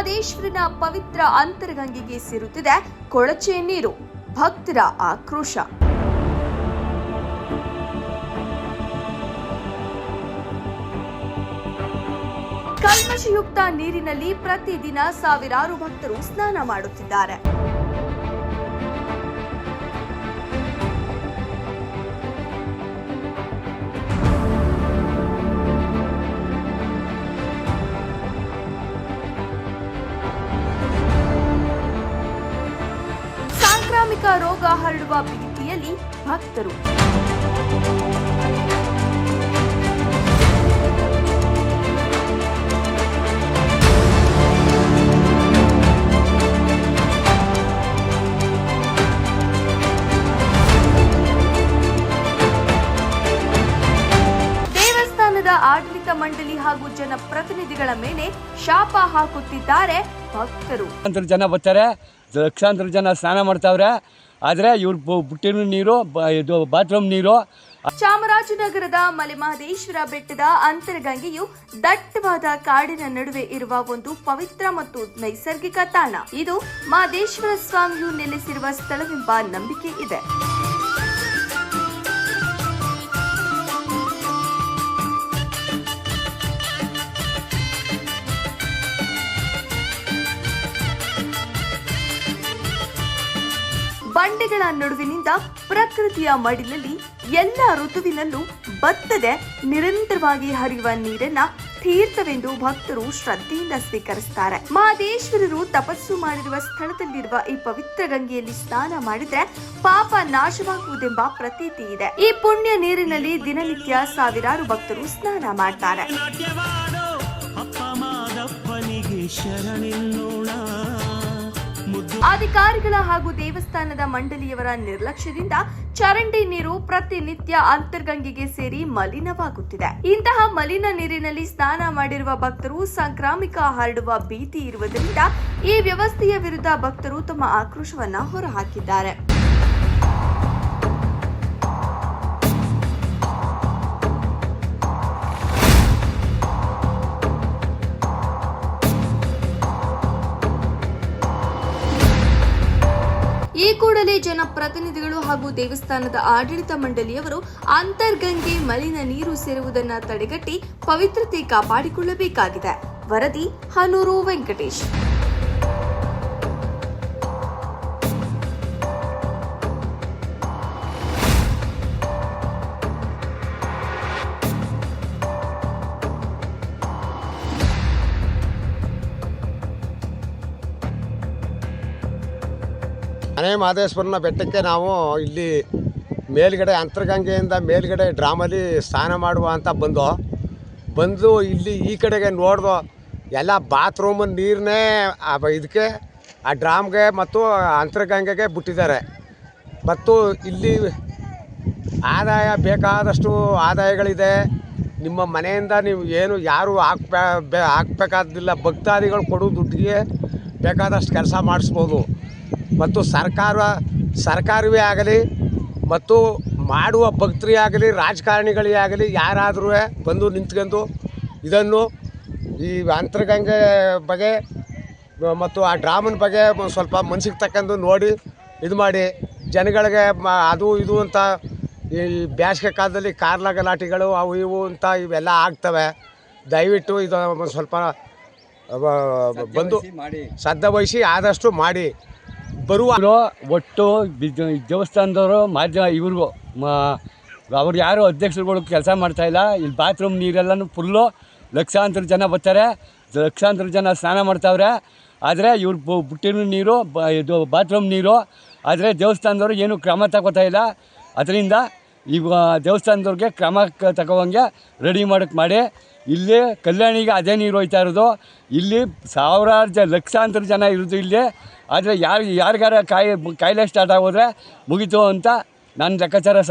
ಮಹದೇಶ್ವರನ ಪವಿತ್ರ ಅಂತರಗಂಗೆಗೆ ಸೇರುತ್ತಿದೆ ಕೊಳಚೆ ನೀರು. ಭಕ್ತರ ಆಕ್ರೋಶ. ಕಲ್ಮಶಯುಕ್ತ ನೀರಿನಲ್ಲಿ ಪ್ರತಿದಿನ ಸಾವಿರಾರು ಭಕ್ತರು ಸ್ನಾನ ಮಾಡುತ್ತಿದ್ದಾರೆ. ಸಾಂಕ್ರಾಮಿಕ ರೋಗ ಹರಡುವ ಭೀತಿಯಲ್ಲಿ ಭಕ್ತರು. ದೇವಸ್ಥಾನದ ಆಡಳಿತ ಮಂಡಳಿ ಹಾಗೂ ಜನಪ್ರತಿನಿಧಿಗಳ ಮೇಲೆ ಶಾಪ ಹಾಕುತ್ತಿದ್ದಾರೆ ಭಕ್ತರು. ಜನ ಬರ್ತಾರೆ, ಲಕ್ಷಾಂತರ ಜನ ಸ್ನಾನ ಮಾಡ್ತಾವ್ರೆ. ಆದರೆ ಇವ್ರು ಬುಟ್ಟಿನ ನೀರು, ಇದು ಬಾತ್ರೂಮ್ ನೀರು. ಚಾಮರಾಜನಗರದ ಮಲೆಮಹದೇಶ್ವರ ಬೆಟ್ಟದ ಅಂತರಗಂಗೆಯು ದಟ್ಟವಾದ ಕಾಡಿನ ನಡುವೆ ಇರುವ ಒಂದು ಪವಿತ್ರ ಮತ್ತು ನೈಸರ್ಗಿಕ ತಾಣ. ಇದು ಮಹದೇಶ್ವರ ಸ್ವಾಮಿಯು ನೆಲೆಸಿರುವ ಸ್ಥಳವೆಂಬ ನಂಬಿಕೆ ಇದೆ. ಬಂಡೆಗಳ ನಡುವಿನಿಂದ ಪ್ರಕೃತಿಯ ಮಡಿಲಲ್ಲಿ ಎಲ್ಲ ಋತುವಿನಲ್ಲೂ ಬತ್ತದೆ ನಿರಂತರವಾಗಿ ಹರಿಯುವ ನೀರನ್ನ ತೀರ್ಥವೆಂದು ಭಕ್ತರು ಶ್ರದ್ಧೆಯಿಂದ ಸ್ವೀಕರಿಸುತ್ತಾರೆ. ಮಹದೇಶ್ವರರು ತಪಸ್ಸು ಮಾಡಿರುವ ಸ್ಥಳದಲ್ಲಿರುವ ಈ ಪವಿತ್ರ ಗಂಗೆಯಲ್ಲಿ ಸ್ನಾನ ಮಾಡಿದ್ರೆ ಪಾಪ ನಾಶವಾಗುವುದೆಂಬ ಪ್ರತೀತಿ ಇದೆ. ಈ ಪುಣ್ಯ ನೀರಿನಲ್ಲಿ ದಿನನಿತ್ಯ ಸಾವಿರಾರು ಭಕ್ತರು ಸ್ನಾನ ಮಾಡ್ತಾರೆ. ಅಧಿಕಾರಿಗಳ ಹಾಗೂ ದೇವಸ್ಥಾನದ ಮಂಡಳಿಯವರ ನಿರ್ಲಕ್ಷ್ಯದಿಂದ ಚರಂಡಿ ನೀರು ಪ್ರತಿನಿತ್ಯ ಅಂತರ್ಗಂಗೆಗೆ ಸೇರಿ ಮಲಿನವಾಗುತ್ತಿದೆ. ಇಂತಹ ಮಲಿನ ನೀರಿನಲ್ಲಿ ಸ್ನಾನ ಮಾಡಿರುವ ಭಕ್ತರು ಸಾಂಕ್ರಾಮಿಕ ಹರಡುವ ಭೀತಿ ಇರುವುದರಿಂದ ಈ ವ್ಯವಸ್ಥೆಯ ವಿರುದ್ಧ ಭಕ್ತರು ತಮ್ಮ ಆಕ್ರೋಶವನ್ನ ಹೊರಹಾಕಿದ್ದಾರೆ. ಈ ಕೂಡಲೇ ಜನಪ್ರತಿನಿಧಿಗಳು ಹಾಗೂ ದೇವಸ್ಥಾನದ ಆಡಳಿತ ಮಂಡಳಿಯವರು ಅಂತರ್ಗಂಗೆ ಮಲಿನ ನೀರು ಸೇರುವುದನ್ನು ತಡೆಗಟ್ಟಿ ಪವಿತ್ರತೆ ಕಾಪಾಡಿಕೊಳ್ಳಬೇಕಾಗಿದೆ. ವರದಿ ಹನೂರು ವೆಂಕಟೇಶ್. ಮನೆ ಮಹದೇಶ್ವರನ ಬೆಟ್ಟಕ್ಕೆ ನಾವು ಇಲ್ಲಿ ಮೇಲ್ಗಡೆ ಅಂತರ್ಗಂಗೆಯಿಂದ ಮೇಲ್ಗಡೆ ಡ್ರಾಮಲ್ಲಿ ಸ್ನಾನ ಮಾಡುವ ಅಂತ ಬಂದು ಇಲ್ಲಿ ಈ ಕಡೆಗೆ ನೋಡ್ದು ಎಲ್ಲ ಬಾತ್ರೂಮ್ ನೀರನ್ನೇ ಇದಕ್ಕೆ ಆ ಡ್ರಾಮ್ಗೆ ಮತ್ತು ಅಂತರ್ಗಂಗೆಗೆ ಬಿಟ್ಟಿದ್ದಾರೆ. ಮತ್ತು ಇಲ್ಲಿ ಆದಾಯ ಬೇಕಾದಷ್ಟು ಆದಾಯಗಳಿದೆ. ನಿಮ್ಮ ಮನೆಯಿಂದ ನೀವು ಏನು ಯಾರು ಹಾಕ್ಬೇಕಾದಿಲ್ಲ. ಭಕ್ತಾದಿಗಳು ಕೊಡೋ ದುಡ್ಡಿಗೆ ಬೇಕಾದಷ್ಟು ಕೆಲಸ ಮಾಡಿಸ್ಬೋದು. ಮತ್ತು ಸರ್ಕಾರವೇ ಆಗಲಿ ಮತ್ತು ಮಾಡುವ ಭಕ್ತರೇ ಆಗಲಿ ರಾಜಕಾರಣಿಗಳೇ ಆಗಲಿ ಯಾರಾದರೂ ಬಂದು ನಿಂತ್ಕೊಂಡು ಇದನ್ನು ಈ ಅಂತರ್ಗಂಗೆ ಬಗ್ಗೆ ಮತ್ತು ಆ ಡ್ರಾಮನ ಬಗ್ಗೆ ಸ್ವಲ್ಪ ಮನಸ್ಸಿಗೆ ತಕ್ಕಂಡು ನೋಡಿ ಇದು ಮಾಡಿ ಜನಗಳಿಗೆ ಅದು ಇದು ಅಂತ ಈ ಬೇಸಿಗೆ ಕಾಲದಲ್ಲಿ ಕಾರ್ಲ ಗಲಾಟೆಗಳು ಅವು ಇವು ಅಂತ ಇವೆಲ್ಲ ಆಗ್ತವೆ. ದಯವಿಟ್ಟು ಇದು ಸ್ವಲ್ಪ ಬಂದು ಶ್ರದ್ಧೆ ವಹಿಸಿ ಆದಷ್ಟು ಮಾಡಿ. ಬರುವ ಒಟ್ಟು ದೇವಸ್ಥಾನದವರು ಇವ್ರಿಗೂ ಅವ್ರು ಯಾರು ಅಧ್ಯಕ್ಷರುಗಳು ಕೆಲಸ ಮಾಡ್ತಾಯಿಲ್ಲ. ಇಲ್ಲಿ ಬಾತ್ರೂಮ್ ನೀರೆಲ್ಲನೂ ಫುಲ್ಲು ಲಕ್ಷಾಂತರ ಜನ ಬರ್ತಾರೆ, ಲಕ್ಷಾಂತರ ಜನ ಸ್ನಾನ ಮಾಡ್ತಾವ್ರೆ. ಆದರೆ ಇವ್ರು ಬುಟ್ಟಿನ ನೀರು, ಇದು ಬಾತ್ರೂಮ್ ನೀರು. ಆದರೆ ದೇವಸ್ಥಾನದವರು ಏನೂ ಕ್ರಮ ತಗೋತಾ ಇಲ್ಲ. ಅದರಿಂದ ಈಗ ದೇವಸ್ಥಾನದವ್ರಿಗೆ ಕ್ರಮ ತಗೋವಂಗೆ ರೆಡಿ ಮಾಡಿ. ಇಲ್ಲಿ ಕಲ್ಯಾಣಿಗೆ ಅದೇ ನೀರು ಹೋಯ್ತಾ ಇರೋದು. ಇಲ್ಲಿ ಸಾವಿರಾರು ಲಕ್ಷಾಂತರ ಜನ ಇರೋದು ಇಲ್ಲಿ. ಆದರೆ ಯಾರಿಗಾರ ಕಾಯಿಲೆ ಸ್ಟಾರ್ಟ್ ಆಗೋದ್ರೆ ಮುಗೀತು ಅಂತ ನನ್ನ ಲೆಕ್ಕಾಚಾರ.